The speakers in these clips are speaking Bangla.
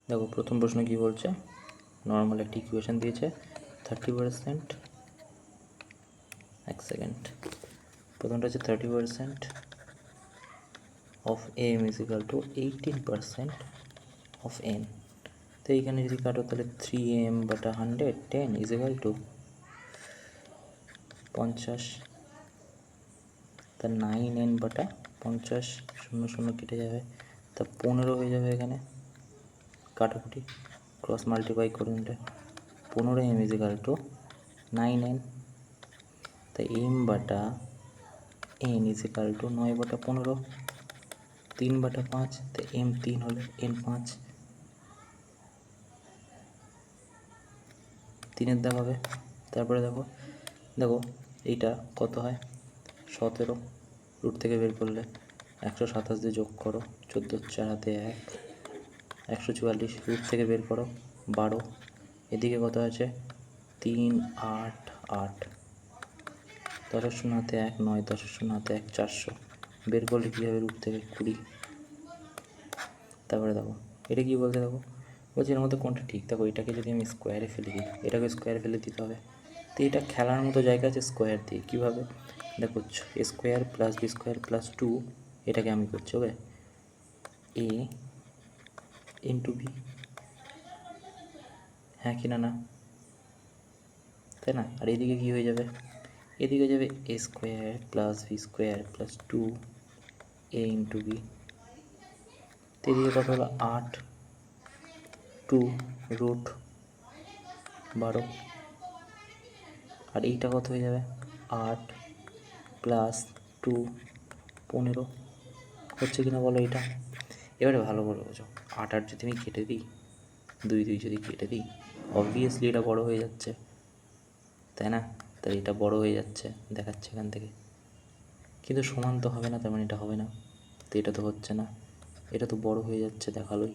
দেখো প্রথম প্রশ্ন কি বলছে, নর্মাল একটা ইকুয়েশন দিয়েছে 30%, এক সেকেন্ড, প্রথমটা হচ্ছে 30% of M is equal to 18% of N. তো এইখানে যদি কাটো তাহলে 3m/100 10 ইজ ইকাল টু 50, তা 9n/50, 0 0 কেটে যাবে, তা 15 হয়ে যাবে। এখানে কাটাকুটি ক্রস মাল্টিপ্লাই করুন, এটা 15m is equal two 9n, তাই m/n ইজ ইকাল টু 9/15, 3/5, তো m 3 হলে n 5, 3-এর দাগ হবে। তারপরে দেখো দেখো এইটা কত হয়, 17 রুট থেকে বের করলে 127 দিয়ে যোগ করো, 14 4 হাতে 1, 144 রুট থেকে বের করো 12, এদিকে কত আছে 3 8 8, 10 0 হাতে 1 9, 10 0 হাতে 1 400, বের করলে কী হবে রুট থেকে 20। তারপরে দেখো এটা কী বলতে, দেখো বলছি এর মধ্যে কোনটা ঠিক। দেখো এটাকে যদি আমি স্কোয়ারে ফেলে দিই, এটাকে স্কোয়ারে ফেলে দিতে হবে, তো এটা খেলার মতো জায়গা আছে স্কোয়ার দিয়ে। কীভাবে দেখো, a square plus b square plus 2, এটাকে আমি করছি ওকে a ইন্টু বি, হ্যাঁ কি না না, তাই না? আর এদিকে কী হয়ে যাবে, এদিকে যাবে a square plus b square plus 2 a into b, তো এদিকে কত হলো 8, 2 রুট 12, আর এইটা কত হয়ে যাবে 8 প্লাস 2 15, হচ্ছে কিনা বলো এটা। এবারে ভালো করে বোঝো, 8 8 যদি আমি কেটে দিই, 2 2 যদি কেটে দিই, অবভিয়াসলি এটা বড় হয়ে যাচ্ছে, তাই না? তাই এটা বড় হয়ে যাচ্ছে দেখাচ্ছে এখান থেকে, কিন্তু সমান তো হবে না, তার মানে এটা হবে না, তো এটা তো হচ্ছে না, এটা তো বড় হয়ে যাচ্ছে দেখালোই।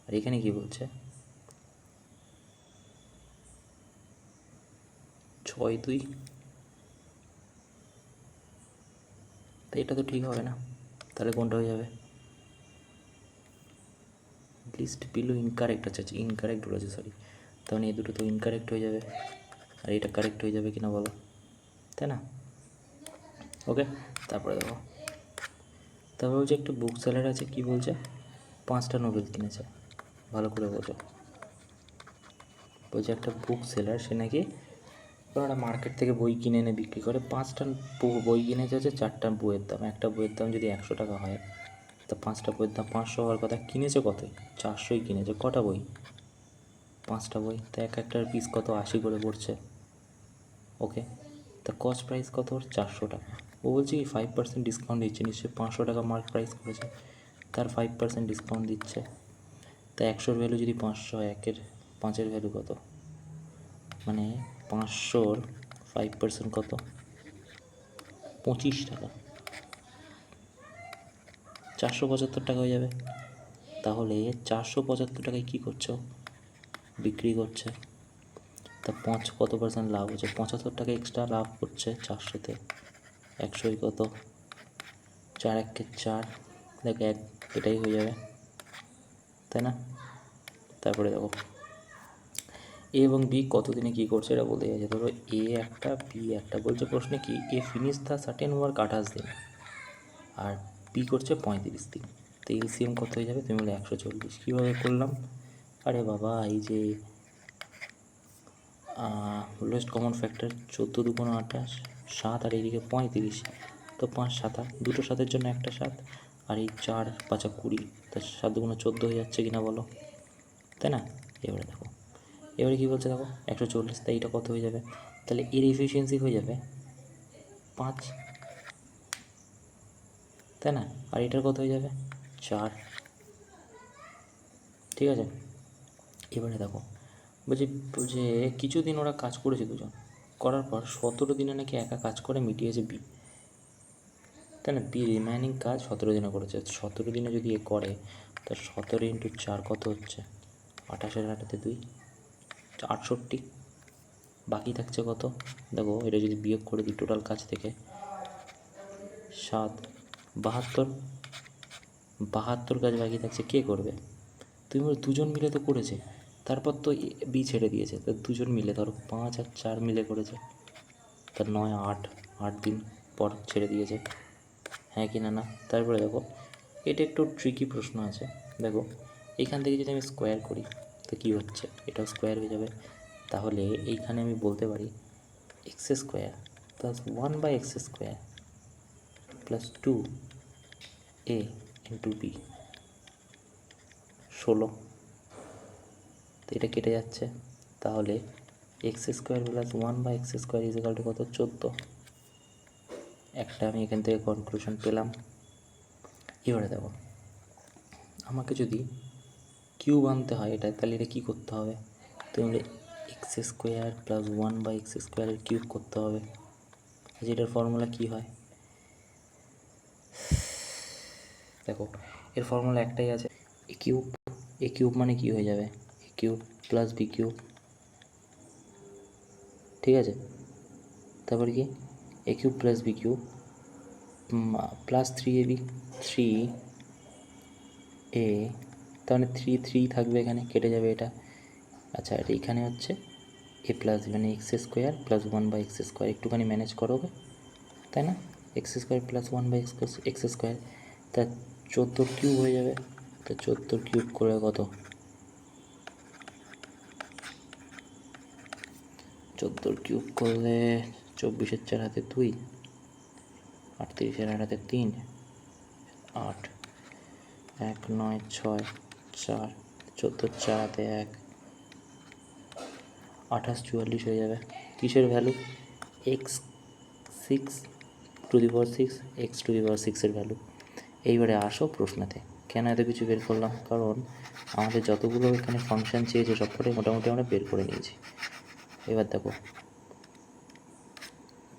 আর এখানে কি বলছে 6 2, তো এটা তো ঠিক হবে না, তাহলে কোনটা হয়ে যাবে, লিস্ট বিলো ইনকারেক্ট আছে, ইনকারেক্ট বলেছে সরি, তার মানে এই দুটো তো ইনকারেক্ট হয়ে যাবে, আর এটা কারেক্ট হয়ে যাবে কিনা বলো, তাই না? ওকে, তারপরে দেখো, তারপরে বলছে একটা বুক সেলার আছে, কি বলছে 5টা নোবেল কিনেছে, ভালো করে বোঝো। বলছে একটা বুক সেলার, সে নাকি ওরা মার্কেট থেকে বই কিনে এনে বিক্রি করে, 5টা বই কিনেছে, হচ্ছে 4টা বইয়ের দাম, একটা বইয়ের দাম যদি 100 টাকা হয়, তো 5টা বইয়ের দাম 500 হওয়ার কথা, কিনেছে কতই 400ই কিনেছে, কটা বই 5টা বই, তো এক একটার পিস কত 80 করে পড়ছে, ওকে, তা কস্ট প্রাইস কত ওর 400 টাকা। ও বলছে কি 5% ডিসকাউন্ট দিচ্ছে, নিশ্চয়ই 500 টাকা মার্ক প্রাইস করেছে, তার 5% ডিসকাউন্ট দিচ্ছে, তা 100-র ভ্যালু যদি 500 হয়, 5-এর ভ্যালু কত, মানে 500-র 5% কত 25 টাকা, 475 টাকা হয়ে যাবে। তাহলে 475 টাকায় কী করছো, বিক্রি করছে, তা কত পার্সেন্ট লাভ হচ্ছে, 75 টাকা এক্সট্রা লাভ করছে 400-তে, 100-ই কত 4 1 4, দেখো 1, এটাই হয়ে যাবে, তাই না? তারপরে দেখো এ এবং বি কতদিনে কী করছে এটা বলতে গেছে, ধরো এ একটা বি একটা, বলছে প্রশ্নে কি এ ফিনিশ দ্য সার্টেন ওয়ার্ক 28 দিন আর বি করছে 35 দিন, তো এলসিএম কত হয়ে যাবে, তুমি বলে 140। কীভাবে করলাম, আরে বাবা এই যে লোয়েস্ট কমন ফ্যাক্টর 14 2 28, 7 আর এইদিকে 35, তো 5 7, দুটো 7-এর জন্য একটা 7, আর এই 4 5 20, তা 7 2 14 হয়ে যাচ্ছে কিনা বলো, তাই না? এবারে দেখো, এবারে কী বলছে দেখো 140, তাই এটা কত হয়ে যাবে, তাহলে এর এফিসিয়েন্সি হয়ে যাবে 5, তাই না? আর এটার কত হয়ে যাবে 4, ঠিক আছে। এবারে দেখো বলছে যে কিছুদিন ওরা কাজ করেছে দুজন, করার পর 17 দিনে নাকি একা কাজ করে মিটিয়েছে বি, তাই না? বি রিমাইনিং কাজ 17 দিনে করেছে, 17 দিনে যদি এ করে, তার 17 ইন্টু 4 কত হচ্ছে, 28-এর 2 68, বাকি থাকছে কত, দেখো এটা যদি বিয়োগ করে দিই টোটাল কাজ থেকে, 7 72 কাজ বাকি থাকছে, কে করবে, তুমি বলো দুজন মিলে তো করেছে, তারপর তো বি ছেড়ে দিয়েছে, তো দুজন মিলে ধরো 5 আর 4 মিলে করেছে, তার 9 8 8 দিন পর ছেড়ে দিয়েছে, হ্যাঁ কি না না। তারপরে দেখো এটা একটু ট্রিকি প্রশ্ন আছে, দেখো এইখান থেকে যদি আমি স্কোয়ার করি তো কী হচ্ছে, এটাও স্কোয়ার হয়ে যাবে, তাহলে এইখানে আমি বলতে পারি x square plus 1/x² plus 2a into b 16, তো এটা কেটে যাচ্ছে, তাহলে x² plus 1/x² is equal two কত, 14। একটা আমি এখান থেকে কনক্লুশন পেলাম। এবারে দেখো আমাকে যদি কিউব আনতে হয় এটা, তাহলে এটা কী করতে হবে, তুমি x² প্লাস 1/x² এর কিউব করতে হবে। এটার ফর্মুলা কী হয়, দেখো এর ফর্মুলা একটাই আছে, এ কিউব মানে কি হয়ে যাবে, a cube plus b cube, ঠিক আছে। তারপর কি a cube plus b cube plus 3ab 3a, তার মানে 3 থাকবে এখানে, কেটে যাবে এটা। আচ্ছা এটা এখানে হচ্ছে এ প্লাস বি মানে x² প্লাস 1/x², একটুখানি ম্যানেজ করো, তাই না, x² প্লাস 1/x², তা 14 কিউব হয়ে যাবে, তো 14 কিউব করে কত, 14 কিউব করলে 24 4 হাতে 2, 38 হাতে 3, 8 1 9 6 4, 14 4 হাতে 1, 28 44 হয়ে যাবে। কিসের ভ্যালু, x6 এর ভ্যালু। এইবারে আসো প্রশ্নতে, কেন এত কিছু বের করলাম, কারণ আমাদের যতগুলো এখানে ফাংশন চেয়েছে সবকটাই মোটামুটি আমরা বের করে নিয়েছি। এবার দেখো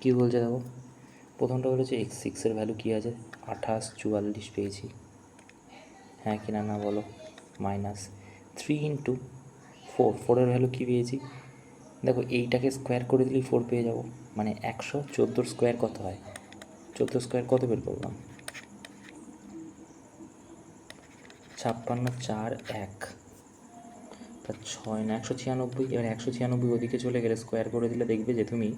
কী বলছে, দেখো প্রথমটা বলেছে x6 এর ভ্যালু কী আছে, 28 44 পেয়েছি, হ্যাঁ কি না না বলো, মাইনাস 3 ইন্টু 4 এর ভ্যালু কী পেয়েছি, দেখো এইটাকে স্কোয়ার করে দিলেই 4 পেয়ে যাব, মানে 114 স্কোয়ার কত হয়, 14 স্কোয়ার কত বের করলাম, 56 4 1 তার 6 না 196, এবার 196 ওদিকে চলে গেলে স্কোয়ার করে দিলে দেখবে যে তুমি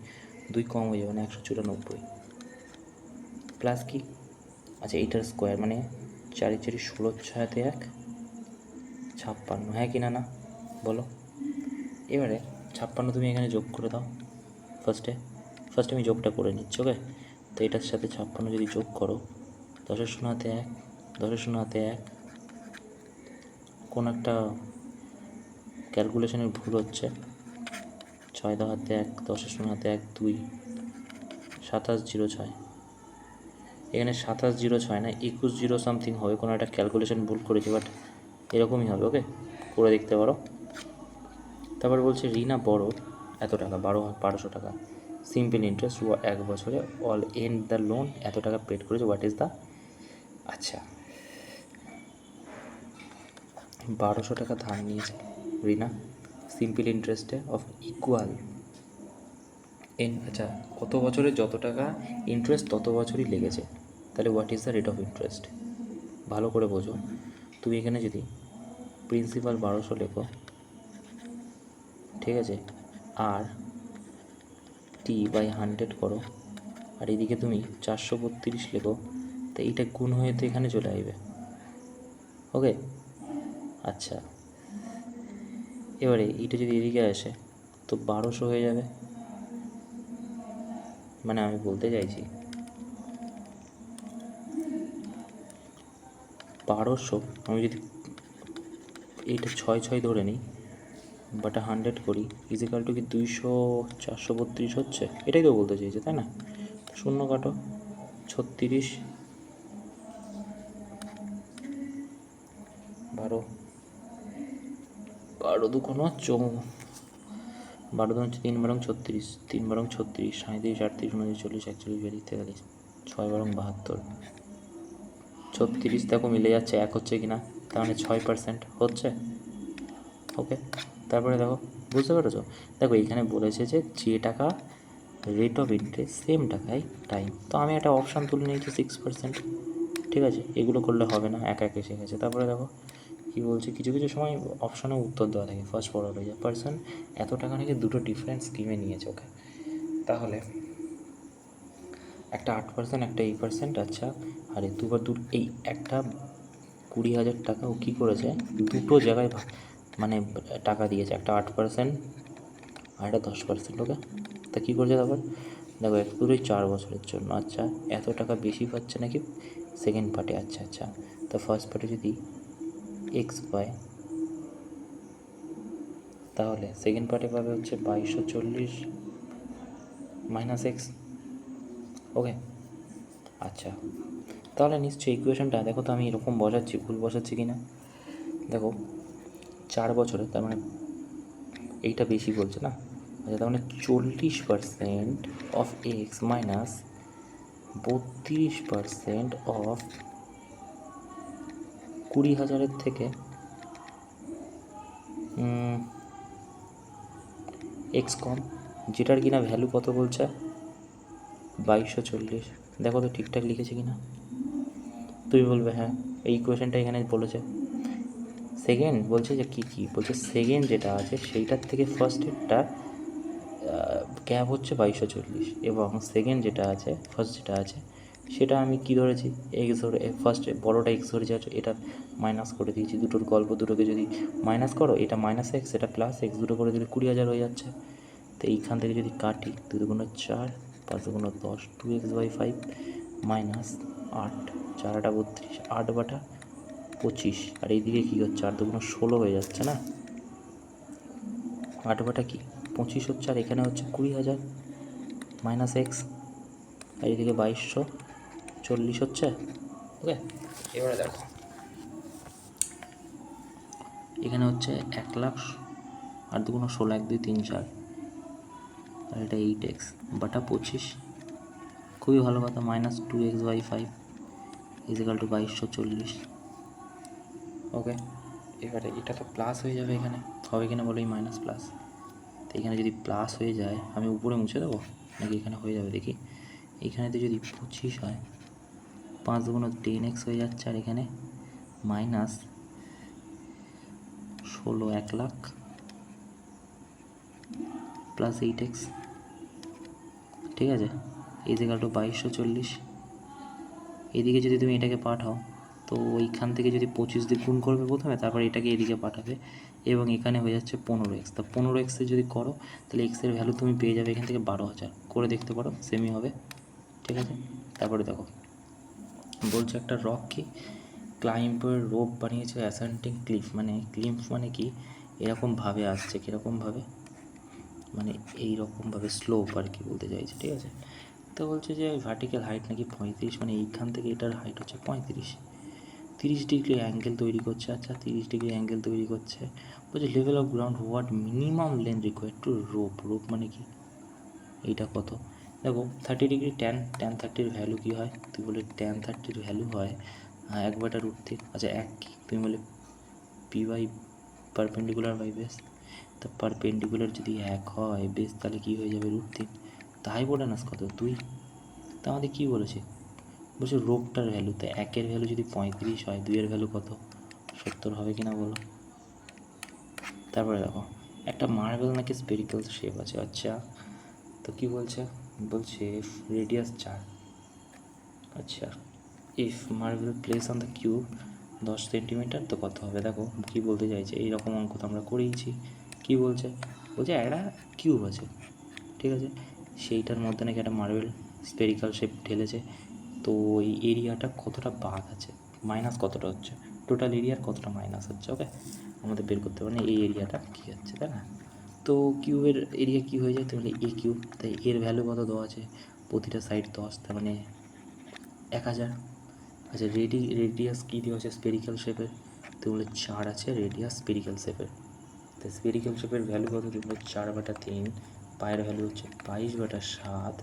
2 কম হয়ে যাবে, মানে 194 প্লাস কি, আচ্ছা এইটার স্কোয়ার মানে 4 4 16 6 হাতে 1 56, হ্যাঁ কি না না বলো। এবারে 56 তুমি এখানে যোগ করে দাও, ফার্স্টে আমি যোগটা করে নিচ্ছি, ওকে। তো এটার সাথে 56 যদি যোগ করো, 10 0 হাতে 1 10 0 হাতে 1, কোন একটা ক্যালকুলেশনের ভুল হচ্ছে, 6 10 হাতে 1 10 0 হাতে 1 2, 27 0 6, এখানে 27 0 6 না 21 0 সামথিং হবে, কোনো একটা ক্যালকুলেশন ভুল করেছি, বাট এরকমই হবে, ওকে করে দেখতে পারো। তারপর বলছে রিনা বড় এত টাকা, 1200 টাকা, সিম্পল ইন্টারেস্ট 1 বছরে, অল এন্ড দ্য লোন এত টাকা পেড করেছে, হোয়াট ইজ দ্য, আচ্ছা 1200 টাকা ধার নিয়েছে রিনা সিম্পল ইন্টারেস্টে অফ ইকুয়াল আচ্ছা কত বছরে যত টাকা ইন্টারেস্ট তত বছরই লেগেছে, তাহলে what is the rate of interest, ভালো করে বোঝো। তুমি এখানে যদি প্রিন্সিপাল 1200 লেখো, ঠিক আছে, আর t/100 করো, আর এদিকে তুমি 432 লেখো, তো এইটা গুণ হয়ে তো এখানে চলে আসবে, ওকে। আচ্ছা এবারে এইটা যদি এদিকে আসে তো 1200 হয়ে যাবে, মানে আমি বলতে চাইছি 1200, আমি যদি এইটা 6 6 ধরে নিই বাটা 100 করি, ইজিক্যাল টু কি 200 432 হচ্ছে, এটাই তো বলতে চাইছে তাই না, শূন্য কাটো, 36 12 12 2 12 হচ্ছে 3 বারং 36 3 বারং 36 37 38 39 40 41 42 43 6 বারং 72 36 দেখো মিলে যাচ্ছে, এক হচ্ছে কি না, তার মানে 6% হচ্ছে, ওকে। তারপরে দেখো বুঝতে পেরেছো, দেখো এইখানে বলেছে যে টাকা রেট অফ ইন্টারেস্ট সেম টাকায় টাইম, তো আমি একটা অপশান তুলে নিয়েছি 6%, ঠিক আছে, এগুলো করলে হবে না, একা এসে গেছে। তারপরে দেখো কী বলছে, কিছু কিছু সময় অপশানে উত্তর দেওয়া থাকে ফার্স্ট ফরওয়ার্ড হয়ে যায়। পার্সন এত টাকা নাকি দুটো ডিফারেন্ট স্কিমে নিয়েছে। ওকে, তাহলে একটা 8%, একটা 8%। আচ্ছা, আর এই এই একটা 20,000 টাকা ও কী করেছে, দুটো জায়গায় মানে টাকা দিয়েছে, একটা 8% আর একটা 10%। ওকে, তা কী করছে তারপর দেখো, এক পুরোই 4 বছরের জন্য। আচ্ছা, এত টাকা বেশি পাচ্ছে নাকি সেকেন্ড পার্টে। আচ্ছা আচ্ছা, তা ফার্স্ট পার্টে যদি এক্স পায়, তাহলে সেকেন্ড পার্টে পাবে হচ্ছে 2240 মাইনাস এক্স। ওকে, আচ্ছা, তাহলে নিশ্চয়ই ইকুয়েশনটা দেখো তো, আমি এরকম বসাচ্ছি, ভুল বসাচ্ছি কি না দেখো। 4 বছরে, তার মানে এইটা বেশি বলছে না। আচ্ছা, তার মানে 40% অফ এক্স মাইনাস 32% অফ 20,000 থেকে এক্স কম, যেটার কিনা ভ্যালু কত বলছে 2240। দেখো তো ঠিকঠাক লিখেছে কি না। তুমি বলবে হ্যাঁ, এই ইকুয়েশনটা এখানে বলেছে। সেকেন্ড বলছে যে কী বলছে, সেকেন্ড যেটা আছে সেইটার থেকে ফার্স্টেরটা গ্যাপ হচ্ছে 2240, এবং সেকেন্ড যেটা আছে, ফার্স্ট যেটা আছে সেটা আমি কি ধরেছি, এক্স ধরে, ফার্স্টে বড়োটা এক্স ধরে যাচ্ছে, এটা মাইনাস করে দিয়েছি। দুটোর গল্প, দুটোকে যদি মাইনাস করো, এটা মাইনাস এক্স, এটা প্লাস এক্স, দুটো করে দিলে 20,000 হয়ে যাচ্ছে। তো এইখান থেকে যদি কাটি, 2 দুগুণ 4, 5 দুগুণ 10, 2x/5 মাইনাস 8, 4 8 32, 8/25। আর এইদিকে কী হচ্ছে, 8 দুগুণ 16 হয়ে যাচ্ছে না, 8 কি 25 হচ্ছে, আর এখানে হচ্ছে 20,000 মাইনাস এক্স, আর এদিকে 2240 হচ্ছে। ওকে, এবারে দেখো এখানে হচ্ছে 1,00,000, 8 দুগুণ 16, 1 2 3 4, আর এটা 8x/25। খুবই ভালো কথা, মাইনাস 2x/5 ইজিক্যাল টু 2240। ওকে, এবারে এটা তো প্লাস হয়ে যাবে, এখানে হবে কিনা বলো, এই মাইনাস প্লাস। তো এখানে যদি প্লাস হয়ে যায়, আমি উপরে মুছে দেবো নাকি এখানে হয়ে যাবে দেখি। এখানেতে যদি 25 হয়, 5 দুগুণ 10x হয়ে যাচ্ছে, আর এখানে মাইনাস 16, 1,00,000 প্লাস 8x, ঠিক আছে, ইজিক্যাল টু 2240। এদিকে যদি তুমি এটাকে পাঠাও, তো ওইখান থেকে যদি 25 দিয়ে গুণ করবে প্রথমে, তারপর এটাকে এদিকে পাঠাবে, এবং এখানে হয়ে যাচ্ছে 15x। তা 15x যদি করো, তাহলে এক্সের ভ্যালু তুমি পেয়ে যাবে এখান থেকে 12,000। করে দেখতে পারো, সেমই হবে, ঠিক আছে। তারপরে দেখো বলছে একটা রক কি ক্লাইম্বের রোপ বানিয়েছে অ্যাসেন্ডিং ক্লিফ। মানে ক্লিফ মানে কি, এরকমভাবে আসছে, কীরকমভাবে মানে এইরকমভাবে স্লোপ আর কি বলতে চাইছে, ঠিক আছে। তো বলছে যে ভার্টিক্যাল হাইট নাকি 35, মানে এইখান থেকে এটার হাইট হচ্ছে 35, 30 ডিগ্রি অ্যাঙ্গেল তৈরি করছে। আচ্ছা, 30 ডিগ্রি অ্যাঙ্গেল তৈরি করছে। বলছে level of ground what minimum length required to rope মানে কি, এইটা কত। দেখো 30 ডিগ্রি ট্যান 30-র ভ্যালু কী হয়, তুই বলে ট্যান 30-র ভ্যালু হয় 1/√3। আচ্ছা, এক কি তুমি বলে P by perpendicular by base. তা পারপেন্ডিকুলার যদি 1 হয় বেস, তাহলে কী হয়ে যাবে √3। তা হাইপোটেনাস কত 2। তা আমাদের কী বলেছে, বলছে রোপটার ভ্যালু, তো 1-এর ভ্যালু যদি 35 হয়, 2-এর ভ্যালু কত 70 হবে কি না বলো। তারপরে দেখো একটা মার্বেল নাকি স্পেরিক্যাল শেপ আছে। আচ্ছা, তো কী বলছে, বলছে রেডিয়াস 4। আচ্ছা, if marble place on the cube 10 centimetre, তো কত হবে। দেখো কী বলতে চাইছে, এইরকম অঙ্ক তো আমরা করেইছি। কী বলছে, বলছে একটা কিউব আছে, ঠিক আছে, সেইটার মধ্যে নাকি একটা মার্বেল স্পেরিক্যাল শেপ ঢেলেছে। তো এই এরিয়াটা কতটা বাদ আছে, মাইনাস কতটা হচ্ছে, টোটাল এরিয়ার কতটা মাইনাস হচ্ছে। ওকে, আমাদের বের করতে পারে এই এরিয়াটা কী হচ্ছে, তাই না। তো কিউবের এরিয়া কী হয়ে যায়, তাহলে এ কিউব, তাই এর ভ্যালু কত দেওয়া আছে, প্রতিটা সাইড 10, তার মানে 1,000। আচ্ছা, রেডিয়াস কী দেওয়া আছে স্পেরিক্যাল শেপের, তো বলে 4 আছে রেডিয়াস স্পেরিক্যাল শেপের। তো স্পেরিক্যাল শেপের ভ্যালু কত, তুমি 4/3, পায়ের ভ্যালু হচ্ছে 22/7,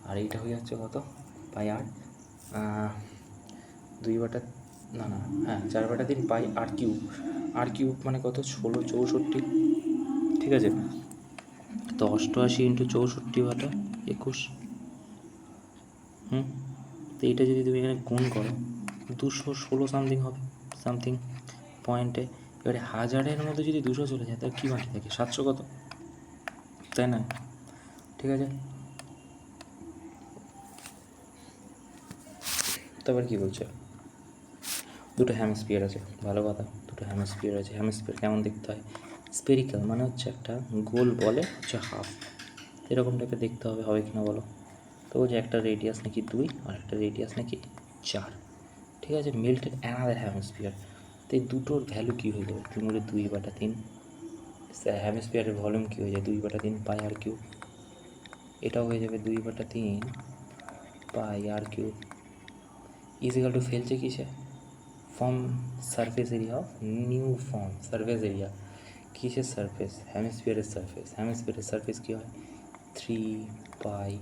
আর এইটা হয়ে যাচ্ছে কত পাই 8, 2 না না হ্যাঁ 4/3 পাই আর কিউব মানে কত 16 64, ঠিক আছে। তো 88 ইন্টু 64/21। তো এইটা যদি তুমি এখানে গুণ করো, 216 সামথিং হবে, সামথিং পয়েন্টে এবারে 1000-এর মধ্যে যদি 200 চলে যায় তাহলে কী বাকি থাকে? 700 কত, তাই না? ঠিক আছে, তারপর কী বলছে? দুটো হ্যামস্পিয়ার আছে, ভালো কথা, দুটো হ্যামস্পিয়ার আছে। হ্যামস্পিয়ার কেমন দেখতে হয়? স্পেরিক্যাল মানে হচ্ছে একটা গোল বলে হচ্ছে হাফ, এরকম টাইপের দেখতে হবে, হবে কি না বলো? তো বলছে একটা রেডিয়াস নাকি 2 আর একটা রেডিয়াস নাকি 4, ঠিক আছে, মেল্টেড অ্যানাদার হ্যামস্পিয়ার। তো এই দুটোর ভ্যালু কী হয়ে যাবে? তুমি বলে 2/3, হ্যামস্পিয়ারের ভলিউম কী হয়ে যায়? 2/3 পাই আর কিউব, এটাও হয়ে যাবে 2/3 পাই আর কিউব, ইজিক্যাল টু ফেলছে কিসে? Form surface area of new form surface area, কিসের সারফেস? হ্যামিস্ফিয়ারের সারফেস। হ্যামিস্ফিয়ারের সারফেস কী হয়? 3πr²।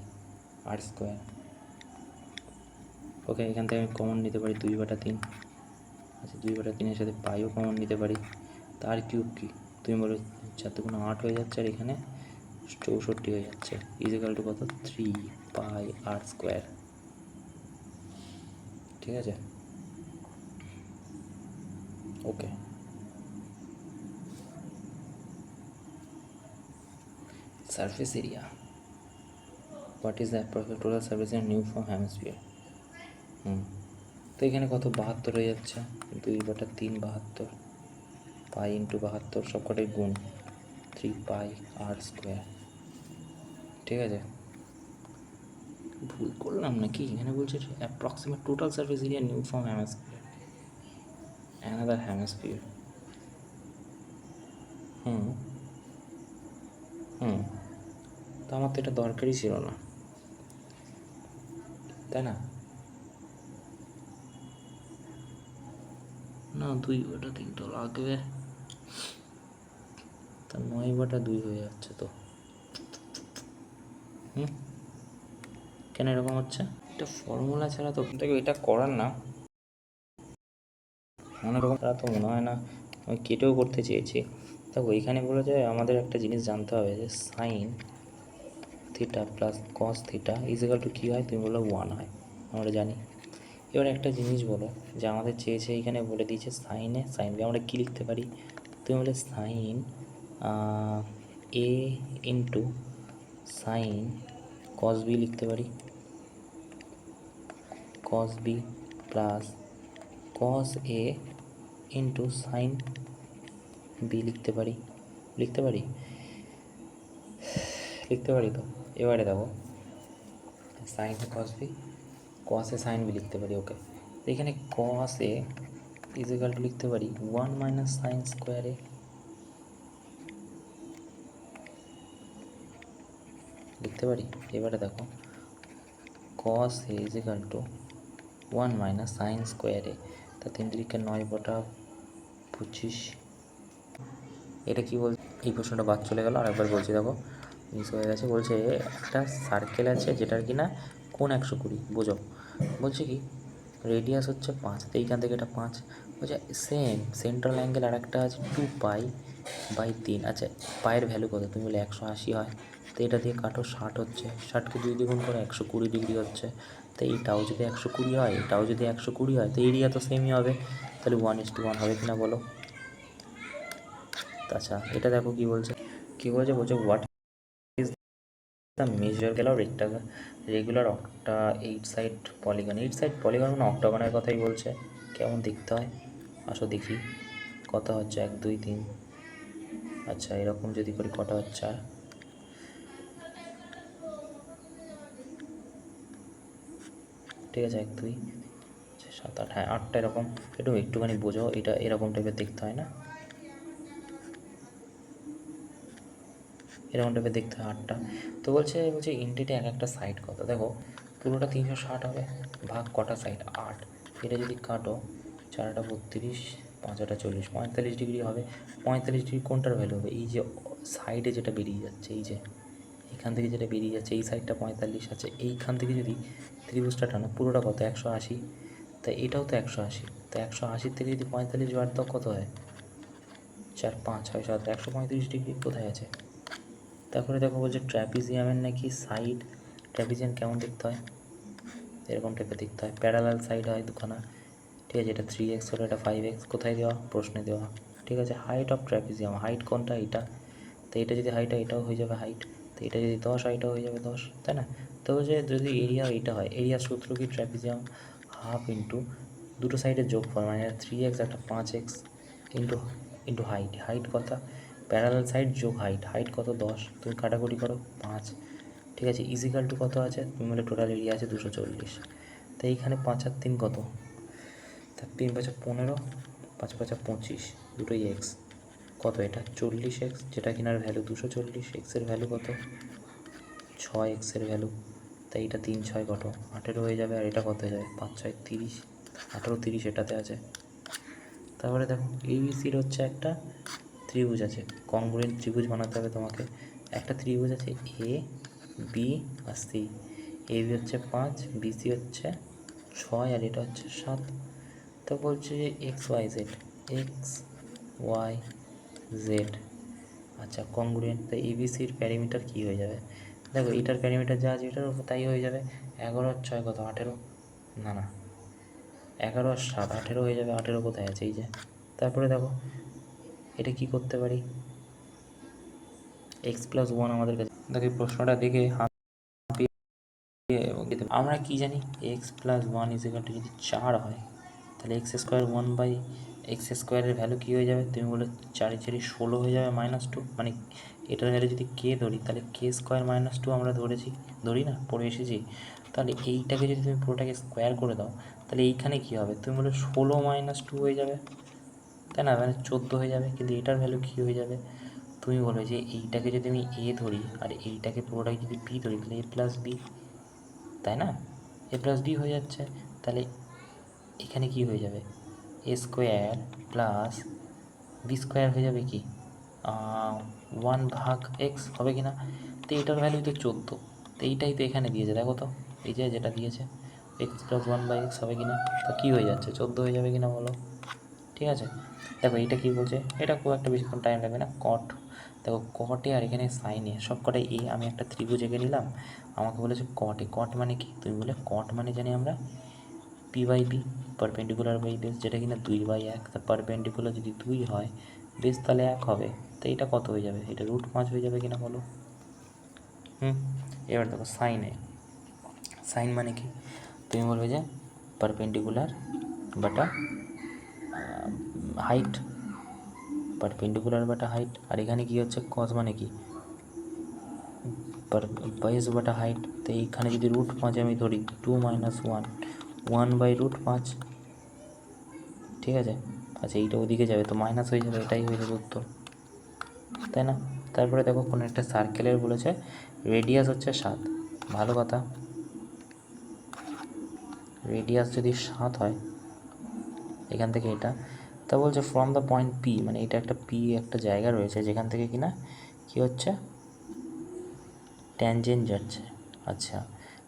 ওকে, এখান থেকে আমি কমন নিতে পারি 2/3, আচ্ছা 2/3-এর সাথে পাইও কমন নিতে পারি। তার কিউব কি? তুমি বলো 4×8 হয়ে যাচ্ছে, আর এখানে 64 হয়ে যাচ্ছে, ইজিক্যাল টু কত? 3πr², ঠিক আছে, okay. Surface area, what is the total surface area new form hemisphere? তো এখানে কত? 72 হয়ে যাচ্ছে, 2/3 72, পাই ইন্টু 72 সব কটাই গুণ, 3πr², ঠিক আছে। ভুল করলাম নাকি? এখানে বলছে approximate total surface area new form hemisphere, another hemisphere. Hmm hmm তো আমার তো এটা দরকারই ছিল না, তাই না? না, 2/3 তো লাগবে, তা 9/2 হয়ে যাচ্ছে তো। কেন এরকম হচ্ছে? এটা ফর্মুলা ছাড়া তো দেখো এটা করার না, অনেক রকম ছাড়া তো মনে হয় না। আমি কেটেও করতে চেয়েছি। দেখো এখানে বলে যে আমাদের একটা জিনিস জানতে হবে যে sine theta plus cos theta equal to কী হয়? তুমি বলো 1 হয়, আমরা জানি। এবার একটা জিনিস বলো যে আমাদের চেয়েছে, এইখানে বলে দিয়েছে সাইন বি, আমরা কী লিখতে পারি? তুমি বলে সাইন এ ইন্টু সাইন কস বি লিখতে পারি, কস বি প্লাস কস এ ইন্টু সাইন বি লিখতে পারি, লিখতে পারি, লিখতে পারি তো। এবারে দেখো সাইন এ কস বি, কস এ সাইন বি লিখতে পারি, ওকে। তো এখানে কস এ ইজিক্যাল টু লিখতে পারি 1 - সাইন স্কোয়ার এ, লিখতে পারি। এবারে দেখো কস এ ইজিক্যাল টু 1 - সাইন স্কোয়ার এ, তা 3×9=25। এটা কি বল? এই প্রশ্নটা বাদ চলে গেল, আরেকবার বলছি, দেখো মিস হয়ে গেছে। বলছে একটা সার্কেল আছে যেটার কি না কোণ 120, বোঝো। বলছে কি রেডিয়াস হচ্ছে 5, তো এইখান থেকে এটা 5, বলছে সেম সেন্ট্রাল অ্যাঙ্গেল আর একটা আছে 2π/3। আচ্ছা পায়ের ভ্যালু কত? তুমি বলে 180 হয়, তো এটা দিয়ে কাটো, 60 হচ্ছে, 60কে 2 দিয়ে গুণ করে 120 ডিগ্রি হচ্ছে। তো এইটাও যদি 120 হয়, এটাও যদি 120 হয়, তো এরিয়া তো সেমই হবে, তাহলে 1:1 হবে কিনা বলো? আচ্ছা এটা দেখো কি বলছে, কি বলছে? বলছে হোয়াট ইজ দ্য মেজার গেল regular octa 8 side polygon. 8 side polygon মানে অক্টাগনের কথাই বলছে। কেমন দেখতে হয় আসো দেখি, কত হচ্ছে? 1 2 3, আচ্ছা এরকম যদি করি কটা হচ্ছে? আর ঠিক আছে 1 2 7 8, হ্যাঁ 8টা এরকম। একটুখানি বোঝো, এটা এরকম টাইপের দেখতে হয় না, এরকম টাইপের দেখতে হয় 8টা। তো বলছে ইন্টিটা এক একটা সাইড কত? দেখো পুরোটা 360 হবে, ভাগ কটা সাইড? 8, এটা যদি কাটো 4 32, 5 40, 45 ডিগ্রি হবে। 45 ডিগ্রি কোনটার ভ্যালু হবে? এই যে সাইডে যেটা বেরিয়ে যাচ্ছে, এই যে এখান থেকে যেটা বেরিয়ে যাচ্ছে এই সাইডটা 45 আছে, এইখান থেকে যদি ত্রিভুজটা টানো পুরোটা কত? 180, তাই এটাও তো 180, তো 180 থেকে যদি 45 বাদ দাও কত হয়? 4 5 6 7, 135 ডিগ্রি কোথায় আছে? তারপরে দেখো বলছে ট্র্যাপিজিয়ামের নাকি সাইড, ট্র্যাপিজিয়াম কেমন দেখতে হয়? এরকম টাইপের দেখতে হয়, প্যারালাল সাইড হয় দুখানা, ঠিক আছে। এটা 3x হলো, এটা 5x, কোথায় দেওয়া? প্রশ্নে দেওয়া, ঠিক ঠিক আছে। হাইট অফ ট্র্যাপিজিয়াম, হাইট কোনটা? এটা, তো এটা যদি হাইট হয় এটাও হয়ে যাবে হাইট, তো এটা যদি 10 হয় এটাও হয়ে যাবে 10, তাই না? তো যে যদি এরিয়া এটা হয়, এরিয়ার সূত্র কি? ট্র্যাপিজিয়াম হাফ ইন্টু দুটো সাইডের যোগফল, মানে 3x একটা 5x into into height, height কত? প্যারালাল সাইড যোগ হাইট, হাইট কত? 10, তুমি কাটাকুটি করো 5, ঠিক আছে। ইজিক্যাল টু কত আছে? তুমি বলে টোটাল এরিয়া আছে 240, তো এইখানে 5 আর 3 কত? 3 5 15, 5 5 25, দুটোই এক্স, কত এটা? 40x, যেটা কিনার ভ্যালু 240, এক্সের ভ্যালু কত? 6, এক্সের ভ্যালু, তাই এটা 3 6 কত? 18 হয়ে যাবে, আর এটা কত হয়ে যাবে? 5 6 30, 18 30 এটাতে আছে। তারপরে দেখো এবিসির হচ্ছে একটা ত্রিভুজ আছে, কংগ্রুয়েন্ট ত্রিভুজ বানাতে হবে তোমাকে। একটা ত্রিভুজ আছে A B R C, A B হচ্ছে 5, বিসি হচ্ছে 6, আর এটা হচ্ছে 7। তো বলছে যে X Y Z, X Y Z, আচ্ছা কংগ্রুয়েন্ট, তো এবিসির প্যারামিটার কী হয়ে যাবে? দেখো এটার প্যারামিটার যা আছে এটার উপর তাই হয়ে যাবে। 11 আর 6 কত? 18, না না 11 আর 7 18 হয়ে যাবে, 18 কোথায় আছে? এই যে। তারপরে দেখো এটা কি করতে পারি? x+1 আমাদের কাছে, দেখো এই প্রশ্নটা দেখে আমরা কি জানি? x+1 = যদি 4 হয় তাহলে x² 1/x² ভ্যালু কী হয়ে যাবে? তুমি বলে 4 4 16 হয়ে যাবে -2, মানে এটার ভ্যালু যদি কে ধরি তাহলে k² -2 আমরা ধরি না, পড়ে এসেছি। তাহলে এইটাকে যদি তুমি পুরোটাকে স্কোয়ার করে দাও তাহলে এইখানে কী হবে? তুমি বলে 16 - 2 হয়ে যাবে, তাই না? মানে 14 হয়ে যাবে, কিন্তু এটার ভ্যালু কী হয়ে যাবে? তুমি বলো যে এইটাকে যদি আমি এ ধরি আর এইটাকে পুরোটাকে যদি বি ধরি তাহলে a+b, তাই না? a+b হয়ে যাচ্ছে, তাহলে এখানে কি হয়ে যাবে? a² + b² হয়ে যাবে কি 1/x হবে কি না? তো এটার ভ্যালু তো 14, তো এইটাই তো এখানে দিয়েছে, দেখো তো এই যে যেটা দিয়েছে x+1/x হবে কি না? তো কী হয়ে যাচ্ছে? 14 হয়ে যাবে কি না বলো? ঠিক আছে। দেখো এইটা কী বলছে, এটা খুব একটা বেশিক্ষণ টাইম লাগবে না। কট, দেখো কটে আর এখানে সাইনে সব কটাই এ, আমি একটা ত্রিভুজ এঁকে নিলাম, আমাকে বলেছে কটে, কট মানে কি? তুমি বলে কট মানে জানি আমরা p/b, পারপেন্ডিকুলার বাই বেস, যেটা কিনা 2/1, তা পারপেন্ডিকুলার যদি 2 হয় বেস তাহলে 1 হবে, তো এটা কত হয়ে যাবে? এটা √5 হয়ে যাবে কিনা বলো? এবার দেখো সাইনে, সাইন মানে কি? তুমি বলবে যে পারপেন্ডিকুলার বাটা হাইট, পারপেন্ডিকুলার বাটা হাইট, আর এখানে কি হচ্ছে? কজ মানে কি? বেস বাটা হাইট, তো এইখানে যদি √5 আমি ধরি 2 - 1 1/5, ঠিক আছে। আচ্ছা এইটা ওদিকে যাবে তো মাইনাস হয়ে যাবে, এটাই হয়ে যাবে উত্তর, তাই না? তারপরে দেখো কোনো একটা সার্কেলের বলেছে রেডিয়াস হচ্ছে 7, ভালো কথা, রেডিয়াস যদি 7 হয় এখান থেকে এটা, তা বলছে ফ্রম দ্য পয়েন্ট পি, মানে এটা একটা পি একটা জায়গা রয়েছে যেখান থেকে কিনা কি হচ্ছে? ট্যানজেন্ট যাচ্ছে, আচ্ছা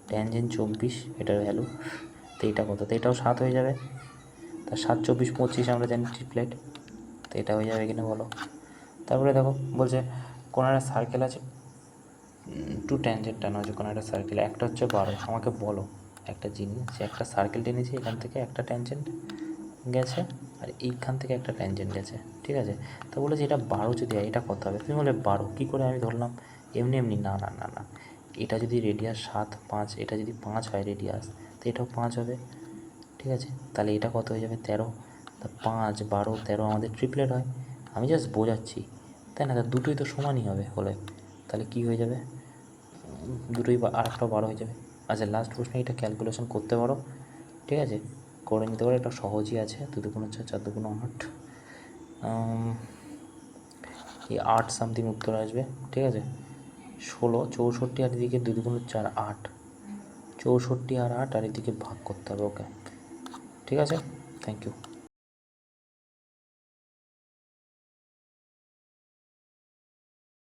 ট্যানজেন্ট 24 এটার ভ্যালু, তো এটা কত? তো এটাও 7 হয়ে যাবে, তা 7 24 25 আমরা জানি ট্রিপলেট, তো এটা হয়ে যাবে কিনা বলো? তারপরে দেখো বলছে কোনো একটা সার্কেল আছে, 2 ট্যানজেন্ট টানা হচ্ছে কোনো একটা সার্কেল, একটা হচ্ছে 12, আমাকে বলো একটা জিনিস, যে একটা সার্কেল টেনেছি, এখান থেকে একটা ট্যানজেন্ট গেছে আর এইখান থেকে একটা ট্যানজেন্ট গেছে, ঠিক আছে। তো বলেছে এটা 12 যদি হয় এটা কত হবে? তুমি বলে 12 কী করে আমি ধরলাম? এমনি এমনি না না না না, এটা যদি রেডিয়াস 7 5, এটা যদি 5 হয় রেডিয়াস, তো এটাও 5 হবে, ঠিক আছে। তাহলে এটা কত হয়ে যাবে? 13, তা 5 12 13 আমাদের ট্রিপলেট হয়, আমি জাস্ট বোঝাচ্ছি, তাই না? তা দুটোই তো সমানই হবে হলে, তাহলে কি হয়ে যাবে? দুটোই আর একটা 12 হয়ে যাবে। আচ্ছা লাস্ট প্রশ্নে এটা ক্যালকুলেশন করতে পারো, ঠিক আছে, করে নিতে পারো, এটা সহজই আছে, 2 2 4 4 2 8, এই 8 সামথিং উত্তর আসবে, ঠিক আছে। 16 64 আর এদিকে 2 2 4 8, 64 আর 8 আর এদিকে ভাগ করতে হবে, ওকে ঠিক আছে, থ্যাংক ইউ।